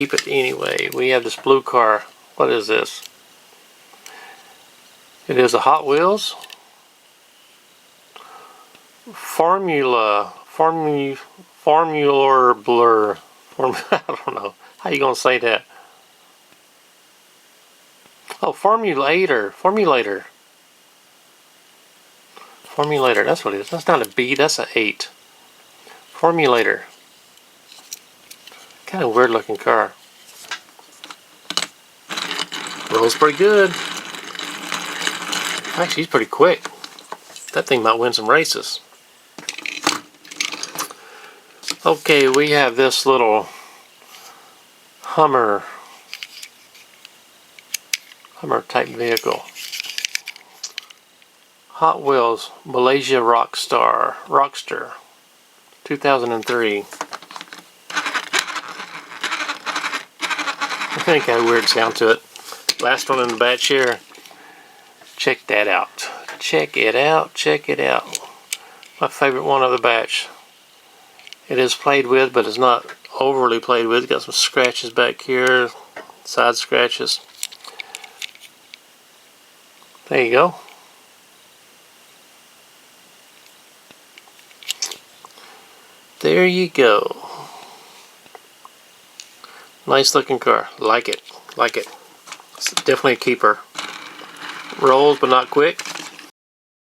Keep it anyway. We have this blue car. What is this? It is a Hot Wheels Formula Blur. I don't know. How you gonna say that? Oh, Formulator. That's what it is. That's not a B. That's an 8. Formulator. Kind of weird looking car. Rolls pretty good. Actually, he's pretty quick. That thing might win some races. Okay, we have this little Hummer type vehicle. Hot Wheels Malaysia Rockster 2003. I think got a weird sound to it. Last one in the batch here. Check that out. Check it out. My favorite one of the batch. It is played with, but it's not overly played with. Got some scratches back here, side scratches. There you go. There you go. Nice looking car. Like it. It's definitely a keeper. Rolls but not quick.